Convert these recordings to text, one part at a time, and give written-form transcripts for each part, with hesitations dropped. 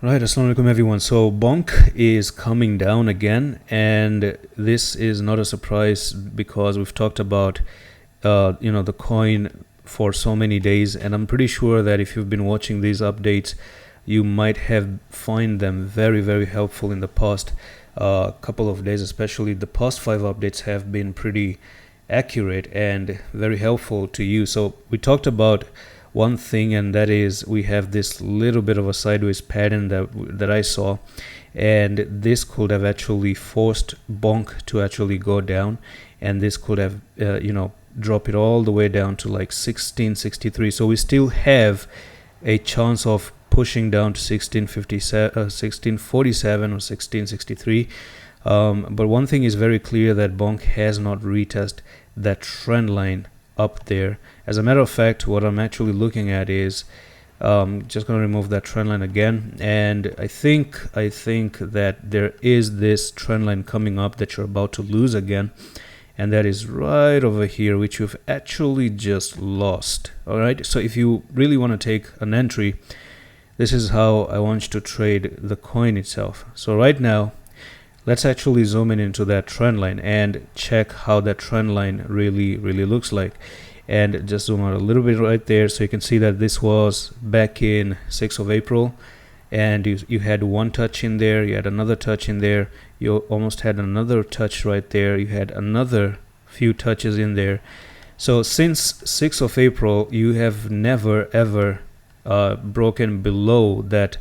Right, assalamu alaikum everyone. So BONK is coming down again, and this is not a surprise because we've talked about the coin for so many days, and I'm pretty sure that if you've been watching these updates, you might have find them very helpful in the past couple of days. Especially the past 5 updates have been pretty accurate and very helpful to you. So we talked about one thing, and that is we have this little bit of a sideways pattern that I saw, and this could have actually forced BONK to actually go down, and this could have drop it all the way down to like 1663. So we still have a chance of pushing down to 1647 or 1663. But one thing is very clear, that BONK has not retested that trend line up there. As a matter of fact, what I'm actually looking at is just going to remove that trend line again, and I think that there is this trend line coming up that you're about to lose again, and that is right over here, which you've actually just lost. All right, so if you really want to take an entry, this is how I want you to trade the coin itself. So right now, let's actually zoom in into that trend line and check how that trend line really looks like. And just zoom out a little bit right there, so you can see that this was back in 6th of April, and you had one touch in there, you had another touch in there, you almost had another touch right there, you had another few touches in there. So since 6th of April, you have never ever broken below that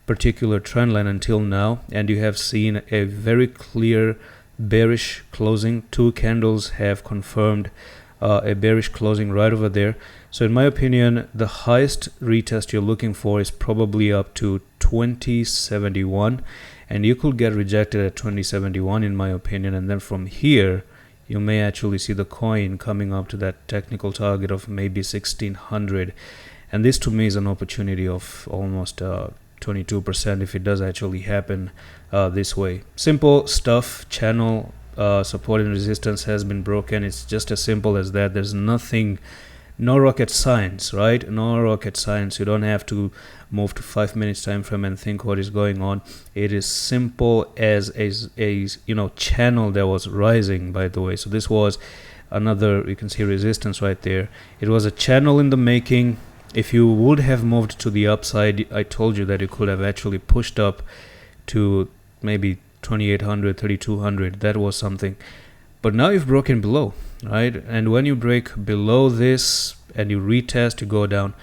particular trend line until now, and you have seen a very clear bearish closing. Two candles have confirmed a bearish closing right over there. So in my opinion, the highest retest you're looking for is probably up to 2071, and you could get rejected at 2071 in my opinion, and then from here you may actually see the coin coming up to that technical target of maybe 1600, and this to me is an opportunity of almost 22% if it does actually happen this way. Simple stuff. Channel support and resistance has been broken. It's just as simple as that. There's nothing, no rocket science, right? No rocket science. You don't have to move to 5 minutes time frame and think what is going on. It is simple as a channel that was rising, by the way. So this was another, you can see resistance right there. It was a channel in the making. If you would have moved to the upside, I told you that you could have actually pushed up to maybe 2800, 3200. That was something. But now you've broken below, right? And when you break below this and you retest, you go down.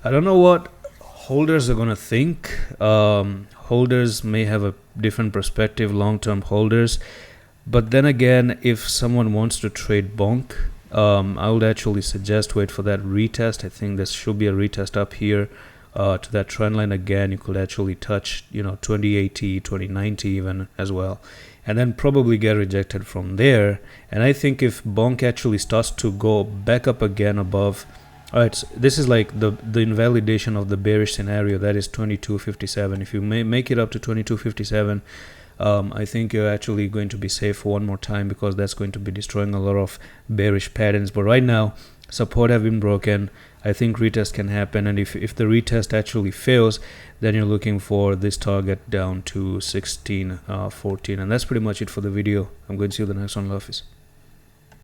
I don't know what holders are going to think. Holders may have a different perspective, long-term holders. But then again, if someone wants to trade BONK, I would actually suggest wait for that retest. I think there should be a retest up here to that trend line again. You could actually touch 2080, 2090 even as well, and then probably get rejected from there. And I think if BONK actually starts to go back up again above, all right, so this is like the invalidation of the bearish scenario, that is 2257. If you make it up to 2257, I think you're actually going to be safe for one more time, because that's going to be destroying a lot of bearish patterns. But right now, support have been broken. I think retest can happen, and if the retest actually fails, then you're looking for this target down to 1614. And that's pretty much it for the video. I'm going to see you in the next one. Love is.